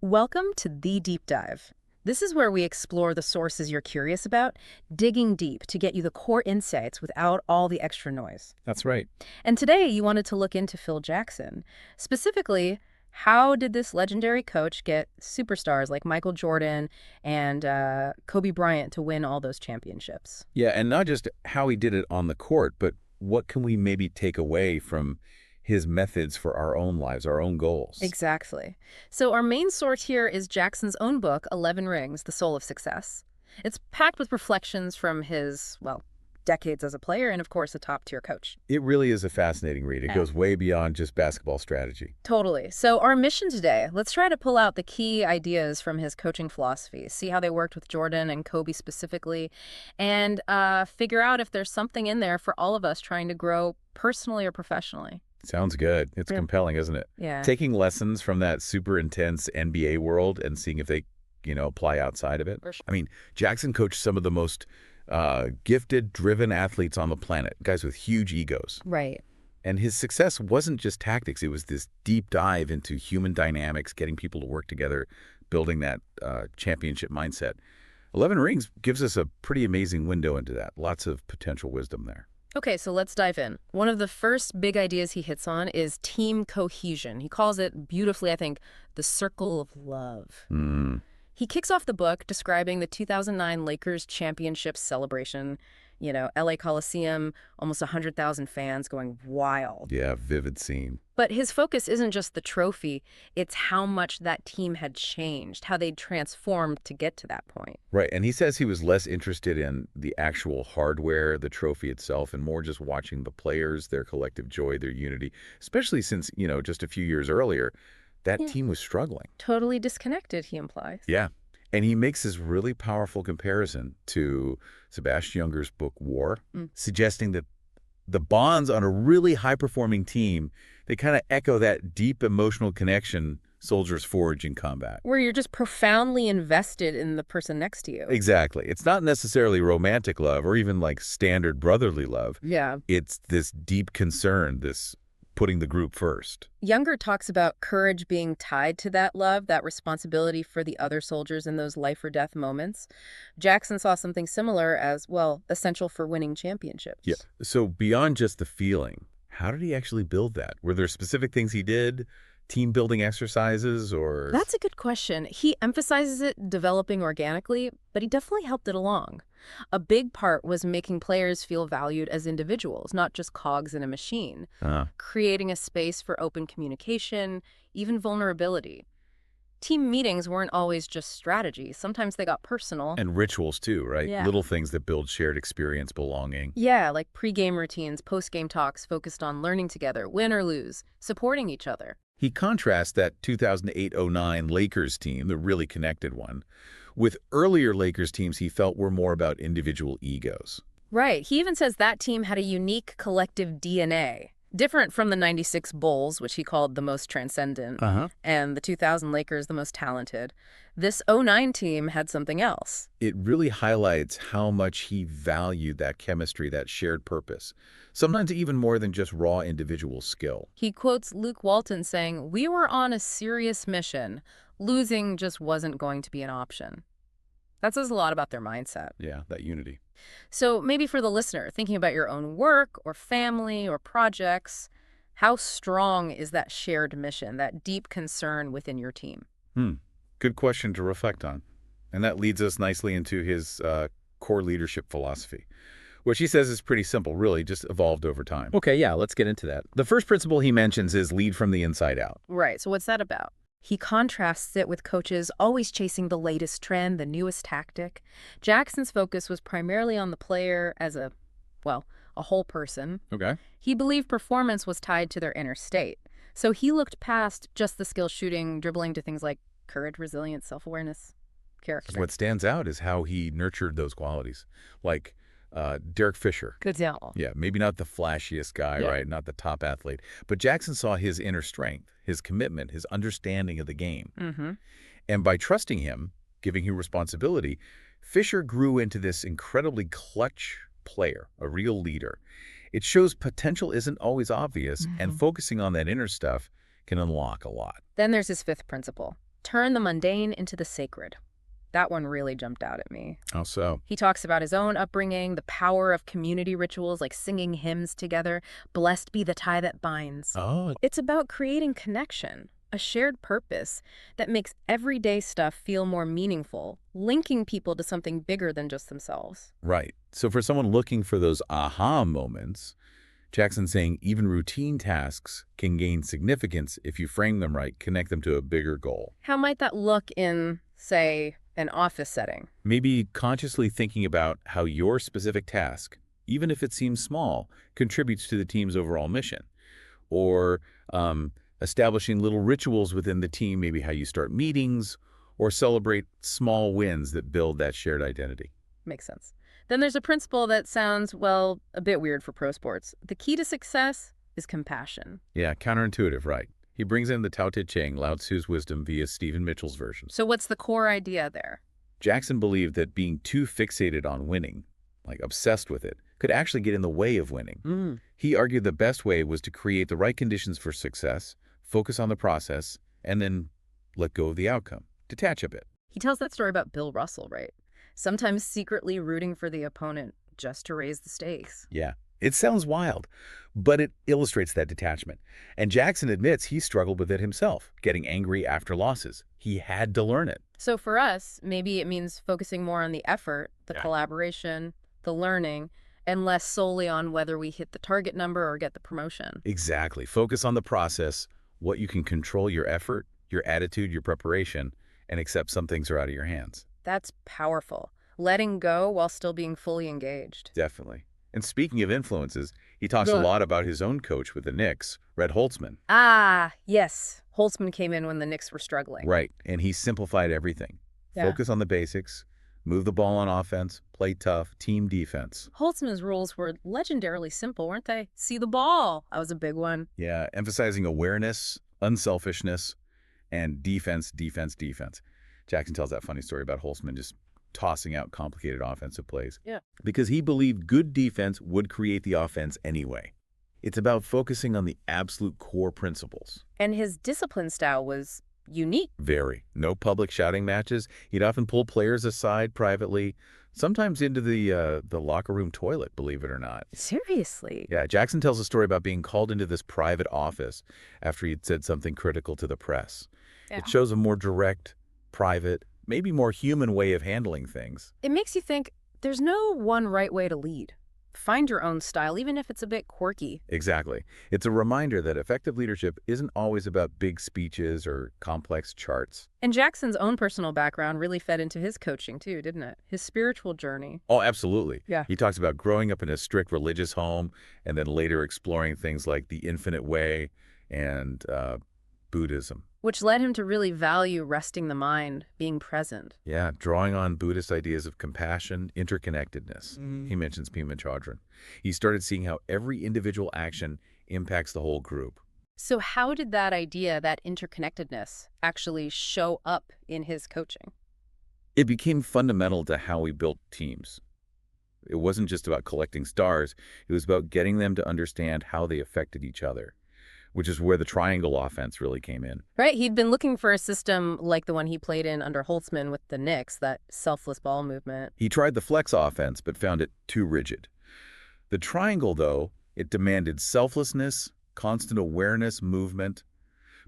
Welcome to The Deep Dive. This is where we explore the sources you're curious about, digging deep to get you the core insights without all the extra noise. That's right. And today you wanted to look into Phil Jackson. Specifically, how did this legendary coach get superstars like Michael Jordan and Kobe Bryant to win all those championships? Yeah, and not just how he did it on the court, but what can we maybe take away from his methods for our own lives, our own goals? Exactly. So our main source here is Jackson's own book, 11 Rings, The Soul of Success. It's packed with reflections from his, well, decades as a player and, of course, a top-tier coach. It really is a fascinating read. It Yeah. goes way beyond just basketball strategy. Totally. So our mission today, let's try to pull out the key ideas from his coaching philosophy, see how they worked with Jordan and Kobe specifically, and figure out if there's something in there for all of us trying to grow personally or professionally. Sounds good. It's Yeah. compelling, isn't it? Yeah. Taking lessons from that super intense NBA world and seeing if they, apply outside of it. For sure. I mean, Jackson coached some of the most gifted, driven athletes on the planet, guys with huge egos. Right. And his success wasn't just tactics. It was this deep dive into human dynamics, getting people to work together, building that championship mindset. 11 Rings gives us a pretty amazing window into that. Lots of potential wisdom there. Okay, so let's dive in. One of the first big ideas he hits on is team cohesion. He calls it beautifully, I think, the circle of love. Mm, He kicks off the book describing the 2009 Lakers championship celebration. LA Coliseum, almost 100,000 fans going wild. yeah, vivid scene. But his focus isn't just the trophy, it's how much that team had changed, how they'd transformed to get to that point. Right, and he says he was less interested in the actual hardware, the trophy itself, and more just watching the players, their collective joy, their unity, especially since, just a few years earlier, that Yeah. team was struggling. Totally disconnected, he implies. Yeah. And he makes this really powerful comparison to Sebastian Junger's book War, Mm. suggesting that the bonds on a really high-performing team, they kind of echo that deep emotional connection soldiers forge in combat. Where you're just profoundly invested in the person next to you. Exactly. It's not necessarily romantic love or even like standard brotherly love. Yeah. It's this deep concern, this putting the group first. Younger talks about courage being tied to that love, that responsibility for the other soldiers in those life or death moments. Jackson saw something similar as, well, essential for winning championships. Yeah. So beyond just the feeling, how did he actually build that? Were there specific things he did? Team building exercises or... That's a good question. He emphasizes it developing organically, but he definitely helped it along. A big part was making players feel valued as individuals, not just cogs in a machine, creating a space for open communication, even vulnerability. Team meetings weren't always just strategy. Sometimes they got personal. And rituals too, right? Yeah. Little things that build shared experience, belonging. Yeah, like pre-game routines, post-game talks focused on learning together, win or lose, supporting each other. He contrasts that 2008-09 Lakers team, the really connected one, with earlier Lakers teams he felt were more about individual egos. Right. He even says that team had a unique collective DNA, different from the 96 Bulls, which he called the most transcendent, and the 2000 Lakers the most talented. This '09 team had something else. It really highlights how much he valued that chemistry, that shared purpose, sometimes even more than just raw individual skill. He quotes Luke Walton saying, "We were on a serious mission. Losing just wasn't going to be an option." That says a lot about their mindset. Yeah, that unity. So maybe for the listener, thinking about your own work or family or projects, how strong is that shared mission, that deep concern within your team? Good question to reflect on. And that leads us nicely into his core leadership philosophy, which he says is pretty simple, really just evolved over time. Okay, yeah, let's get into that. The first principle he mentions is lead from the inside out. Right, so what's that about? He contrasts it with coaches always chasing the latest trend, the newest tactic. Jackson's focus was primarily on the player as a whole person. Okay. He believed performance was tied to their inner state. So he looked past just the skill shooting, dribbling to things like courage, resilience, self-awareness, character. What stands out is how he nurtured those qualities, like Derek Fisher. Good example. Yeah, maybe not the flashiest guy, Yeah. right? Not the top athlete. But Jackson saw his inner strength, his commitment, his understanding of the game. Mm-hmm. And by trusting him, giving him responsibility, Fisher grew into this incredibly clutch player, a real leader. It shows potential isn't always obvious, and focusing on that inner stuff can unlock a lot. Then there's his fifth principle, Turn the mundane into the sacred. That one really jumped out at me. How so? He talks about his own upbringing, the power of community rituals like singing hymns together, blessed be the tie that binds. Oh, It's about creating connection, a shared purpose that makes everyday stuff feel more meaningful, linking people to something bigger than just themselves. right. So for someone looking for those aha moments, Jackson's saying even routine tasks can gain significance if you frame them right, connect them to a bigger goal. How might that look in, say, an office setting? Maybe consciously thinking about how your specific task, even if it seems small, contributes to the team's overall mission. Or establishing little rituals within the team, maybe how you start meetings, or celebrate small wins that build that shared identity. Makes sense. Then there's a principle that sounds, well, a bit weird for pro sports. The key to success is compassion. Yeah, counterintuitive, right? He brings in the Tao Te Ching, Lao Tzu's wisdom, via Stephen Mitchell's version. So what's the core idea there? Jackson believed that being too fixated on winning, like obsessed with it, could actually get in the way of winning. He argued the best way was to create the right conditions for success, focus on the process, and then let go of the outcome. Detach a bit. He tells that story about Bill Russell, right? Sometimes secretly rooting for the opponent just to raise the stakes. Yeah, it sounds wild, but it illustrates that detachment. And Jackson admits he struggled with it himself, getting angry after losses. He had to learn it. So for us, maybe it means focusing more on the effort, the collaboration, the learning, and less solely on whether we hit the target number or get the promotion. Exactly. Focus on the process, what you can control, your effort, your attitude, your preparation, and accept some things are out of your hands. That's powerful. Letting go while still being fully engaged. Definitely. And speaking of influences, he talks a lot about his own coach with the Knicks, Red Holtzman. Ah, yes. Holtzman came in when the Knicks were struggling. Right, and he simplified everything. Yeah. Focus on the basics, move the ball on offense, play tough, team defense. Holtzman's rules were legendarily simple, weren't they? See the ball. That was a big one. Yeah, emphasizing awareness, unselfishness, and defense, defense, defense. Jackson tells that funny story about Holtzman just tossing out complicated offensive plays. Yeah. Because he believed good defense would create the offense anyway. It's about focusing on the absolute core principles. And his discipline style was unique. Very. No public shouting matches. He'd often pull players aside privately, sometimes into the locker room toilet, believe it or not. Seriously? Yeah, Jackson tells a story about being called into this private office after he'd said something critical to the press. Yeah. It shows a more direct, private, maybe more human way of handling things. It makes you think there's no one right way to lead. Find your own style, even if it's a bit quirky. Exactly. It's a reminder that effective leadership isn't always about big speeches or complex charts. And Jackson's own personal background really fed into his coaching too, didn't it? His spiritual journey. Oh, absolutely. Yeah. He talks about growing up in a strict religious home and then later exploring things like the infinite way and Buddhism. Which led him to really value resting the mind, being present. Yeah, drawing on Buddhist ideas of compassion, interconnectedness. He mentions Pema Chodron. He started seeing how every individual action impacts the whole group. So how did that idea, that interconnectedness, actually show up in his coaching? It became fundamental to how we built teams. It wasn't just about collecting stars. It was about getting them to understand how they affected each other, which is where the triangle offense really came in. Right, he'd been looking for a system like the one he played in under Holtzman with the Knicks, that selfless ball movement. He tried the flex offense, but found it too rigid. The triangle, though, it demanded selflessness, constant awareness, movement,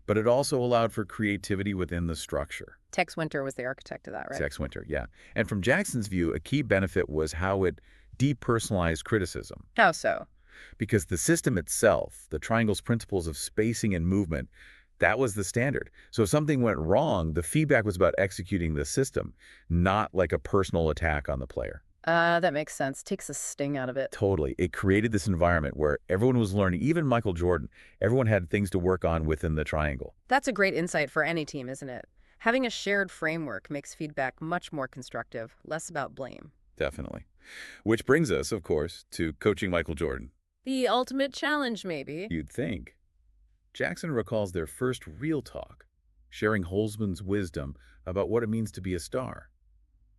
but it also allowed for creativity within the structure. Tex Winter was the architect of that, right? Tex Winter, yeah. And from Jackson's view, a key benefit was how it depersonalized criticism. How so? Because the system itself, the triangle's principles of spacing and movement, that was the standard. So if something went wrong, the feedback was about executing the system, not like a personal attack on the player. That makes sense. Takes the sting out of it. Totally. It created this environment where everyone was learning, even Michael Jordan. Everyone had things to work on within the triangle. That's a great insight for any team, isn't it? Having a shared framework makes feedback much more constructive, less about blame. Definitely. Which brings us, of course, to coaching Michael Jordan. The ultimate challenge, maybe. You'd think. Jackson recalls their first real talk, sharing Holtzman's wisdom about what it means to be a star.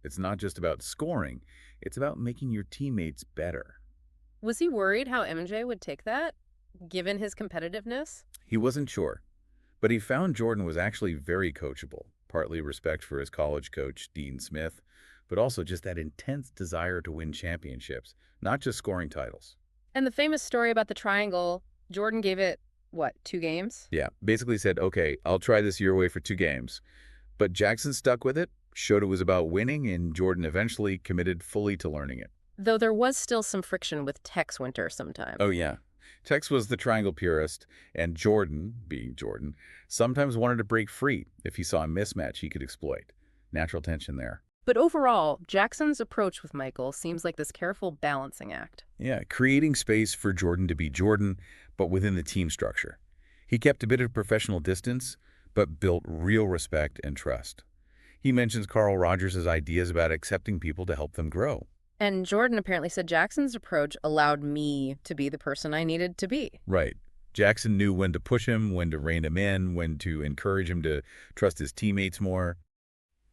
It's not just about scoring, it's about making your teammates better. Was he worried how MJ would take that, given his competitiveness? He wasn't sure, but he found Jordan was actually very coachable, partly respect for his college coach, Dean Smith, but also just that intense desire to win championships, not just scoring titles. And the famous story about the triangle, Jordan gave it, what, 2 games? Yeah, basically said, okay, I'll try this your way for 2 games. But Jackson stuck with it, showed it was about winning, and Jordan eventually committed fully to learning it. Though there was still some friction with Tex Winter sometimes. Oh, yeah. Tex was the triangle purist, and Jordan, being Jordan, sometimes wanted to break free if he saw a mismatch he could exploit. Natural tension there. But overall, Jackson's approach with Michael seems like this careful balancing act. Yeah, creating space for Jordan to be Jordan, but within the team structure. He kept a bit of professional distance, but built real respect and trust. He mentions Carl Rogers' ideas about accepting people to help them grow. And Jordan apparently said Jackson's approach allowed me to be the person I needed to be. Right. Jackson knew when to push him, when to rein him in, when to encourage him to trust his teammates more.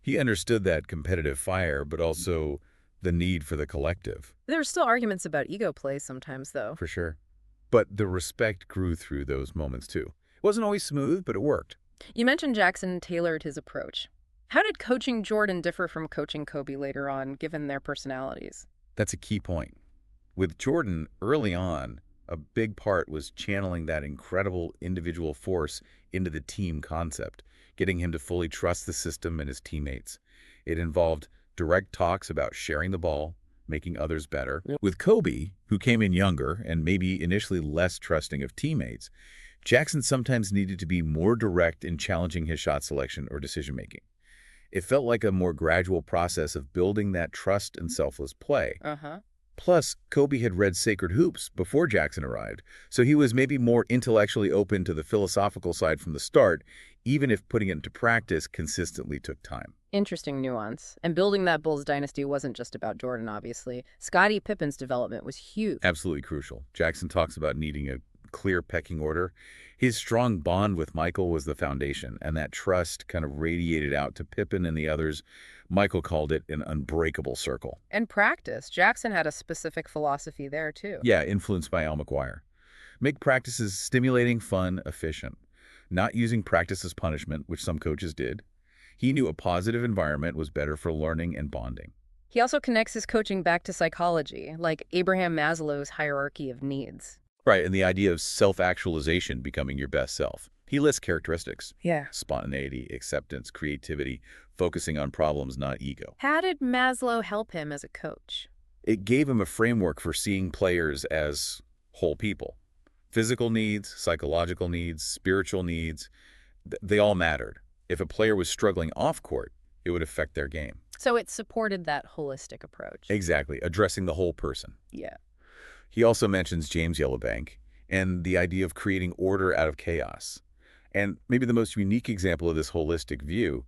He understood that competitive fire, but also the need for the collective. There were still arguments about ego play sometimes, though. For sure. But the respect grew through those moments, too. It wasn't always smooth, but it worked. You mentioned Jackson tailored his approach. How did coaching Jordan differ from coaching Kobe later on, given their personalities? That's a key point. With Jordan, early on, a big part was channeling that incredible individual force into the team concept, getting him to fully trust the system and his teammates. It involved direct talks about sharing the ball, making others better. Yep. With Kobe, who came in younger and maybe initially less trusting of teammates, Jackson sometimes needed to be more direct in challenging his shot selection or decision-making. It felt like a more gradual process of building that trust and selfless play. Plus, Kobe had read Sacred Hoops before Jackson arrived, so he was maybe more intellectually open to the philosophical side from the start, even if putting it into practice consistently took time. Interesting nuance. And building that Bulls dynasty wasn't just about Jordan, obviously. Scottie Pippen's development was huge. Absolutely crucial. Jackson talks about needing a clear pecking order. His strong bond with Michael was the foundation, and that trust kind of radiated out to Pippen and the others. Michael called it an unbreakable circle. And practice. Jackson had a specific philosophy there, too. Yeah, influenced by Al McGuire. Make practices stimulating, fun, efficient. Not using practice as punishment, which some coaches did. He knew a positive environment was better for learning and bonding. He also connects his coaching back to psychology, like Abraham Maslow's hierarchy of needs. Right, and the idea of self-actualization becoming your best self. He lists characteristics. Yeah. Spontaneity, acceptance, creativity, focusing on problems, not ego. How did Maslow help him as a coach? It gave him a framework for seeing players as whole people. Physical needs, psychological needs, spiritual needs, they all mattered. If a player was struggling off-court, it would affect their game. So it supported that holistic approach. Exactly, addressing the whole person. Yeah. He also mentions James Yellowbank and the idea of creating order out of chaos. And maybe the most unique example of this holistic view,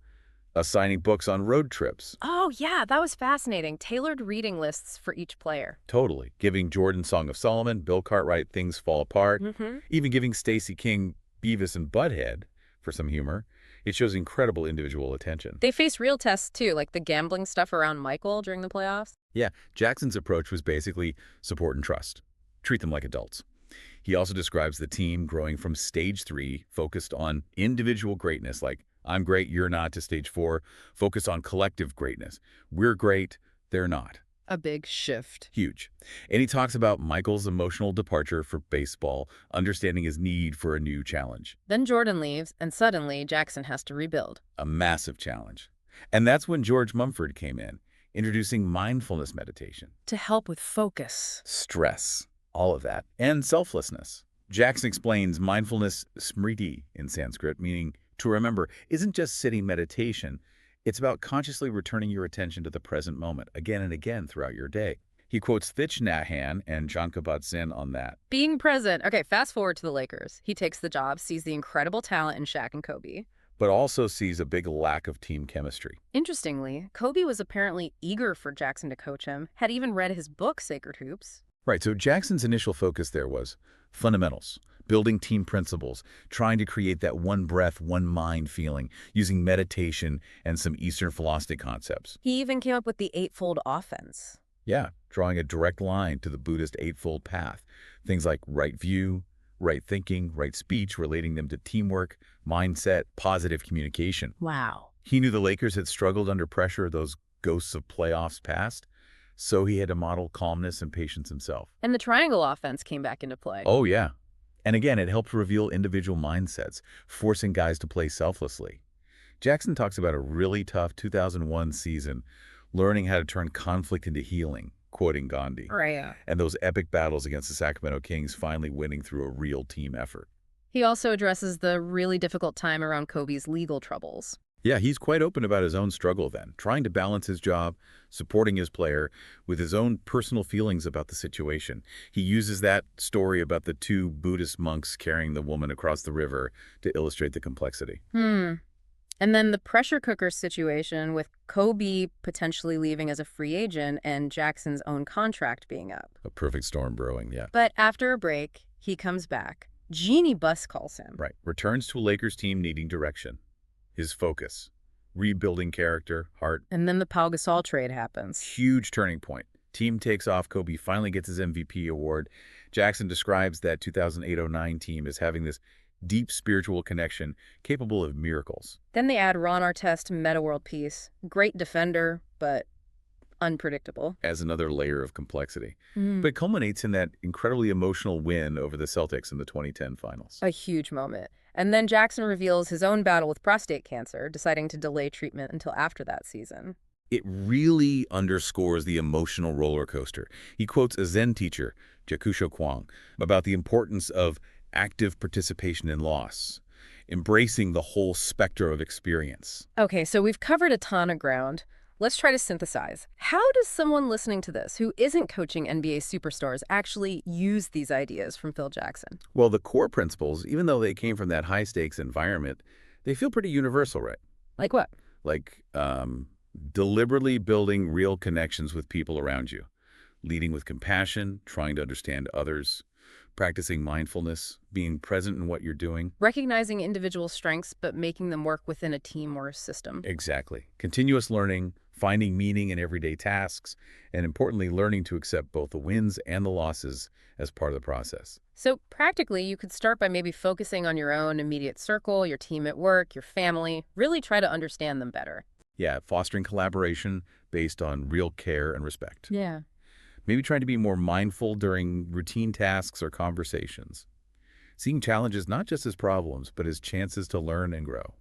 assigning books on road trips. Oh, yeah, that was fascinating. Tailored reading lists for each player. Totally. Giving Jordan Song of Solomon, Bill Cartwright Things Fall Apart, even giving Stacey King Beavis and Butthead for some humor. It shows incredible individual attention. They face real tests, too, like the gambling stuff around Michael during the playoffs. Yeah, Jackson's approach was basically support and trust. Treat them like adults. He also describes the team growing from stage 3, focused on individual greatness, like I'm great, you're not, to stage 4, focused on collective greatness. We're great, they're not. A big shift. Huge. And he talks about Michael's emotional departure for baseball, understanding his need for a new challenge. Then Jordan leaves, and suddenly Jackson has to rebuild. A massive challenge. And that's when George Mumford came in, introducing mindfulness meditation. To help with focus. Stress. All of that. And selflessness. Jackson explains mindfulness, smriti in Sanskrit, meaning to remember, isn't just sitting meditation. It's about consciously returning your attention to the present moment again and again throughout your day. He quotes Thich Nhat Hanh and Jon Kabat-Zinn on that. Being present. Okay, fast forward to the Lakers. He takes the job, sees the incredible talent in Shaq and Kobe. But also sees a big lack of team chemistry. Interestingly, Kobe was apparently eager for Jackson to coach him, had even read his book, Sacred Hoops. Right, so Jackson's initial focus there was fundamentals, building team principles, trying to create that one breath, one mind feeling, using meditation and some Eastern philosophy concepts. He even came up with the eightfold offense. Yeah, drawing a direct line to the Buddhist eightfold path. Things like right view, right thinking, right speech, relating them to teamwork, mindset, positive communication. Wow. He knew the Lakers had struggled under pressure of those ghosts of playoffs past, so he had to model calmness and patience himself. And the triangle offense came back into play. Oh, yeah. And again, it helped reveal individual mindsets, forcing guys to play selflessly. Jackson talks about a really tough 2001 season, learning how to turn conflict into healing, quoting Gandhi. Right. Yeah. And those epic battles against the Sacramento Kings finally winning through a real team effort. He also addresses the really difficult time around Kobe's legal troubles. Yeah, he's quite open about his own struggle then, trying to balance his job, supporting his player, with his own personal feelings about the situation. He uses that story about the two Buddhist monks carrying the woman across the river to illustrate the complexity. And then the pressure cooker situation with Kobe potentially leaving as a free agent and Jackson's own contract being up. A perfect storm brewing, yeah. But after a break, he comes back. Jeannie Buss calls him. Right. Returns to a Lakers team needing direction. His focus. Rebuilding character, heart. And then the Pau Gasol trade happens. Huge turning point. Team takes off. Kobe finally gets his MVP award. Jackson describes that 2008-09 team as having this deep spiritual connection capable of miracles. Then they add Ron Artest to Meta World Peace. Great defender, but unpredictable. As another layer of complexity. But it culminates in that incredibly emotional win over the Celtics in the 2010 finals. A huge moment. And then Jackson reveals his own battle with prostate cancer, deciding to delay treatment until after that season. It really underscores the emotional roller coaster. He quotes a Zen teacher, Jakusho Kwong, about the importance of active participation in loss, embracing the whole spectrum of experience. Okay, so we've covered a ton of ground. Let's try to synthesize. How does someone listening to this who isn't coaching NBA superstars actually use these ideas from Phil Jackson? Well, the core principles, even though they came from that high-stakes environment, they feel pretty universal, right? Like what? Like deliberately building real connections with people around you, leading with compassion, trying to understand others, practicing mindfulness, being present in what you're doing. Recognizing individual strengths, but making them work within a team or a system. Exactly. Continuous learning, finding meaning in everyday tasks, and importantly, learning to accept both the wins and the losses as part of the process. So practically, you could start by maybe focusing on your own immediate circle, your team at work, your family. Really try to understand them better. Yeah, fostering collaboration based on real care and respect. Yeah. Maybe trying to be more mindful during routine tasks or conversations. Seeing challenges not just as problems, but as chances to learn and grow.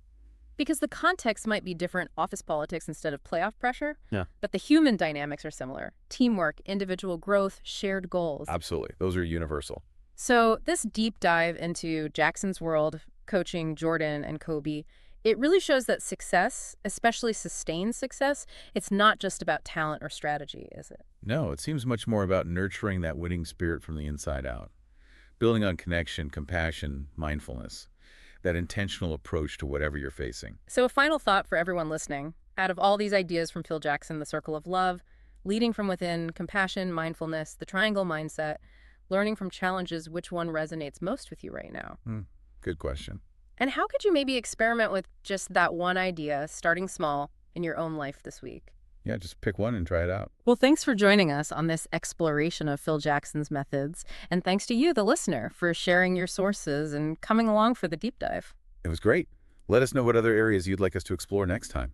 Because the context might be different, office politics instead of playoff pressure, Yeah. but the human dynamics are similar. Teamwork, individual growth, shared goals. Absolutely. Those are universal. So this deep dive into Jackson's world, coaching Jordan and Kobe, it really shows that success, especially sustained success, it's not just about talent or strategy, is it? No, it seems much more about nurturing that winning spirit from the inside out. Building on connection, compassion, mindfulness. That intentional approach to whatever you're facing. So a final thought for everyone listening. Out of all these ideas from Phil Jackson, the circle of love, leading from within, compassion, mindfulness, the triangle mindset, learning from challenges, which one resonates most with you right now? Good question. And how could you maybe experiment with just that one idea, starting small, in your own life this week? Yeah, just pick one and try it out. Well, thanks for joining us on this exploration of Phil Jackson's methods. And thanks to you, the listener, for sharing your sources and coming along for the deep dive. It was great. Let us know what other areas you'd like us to explore next time.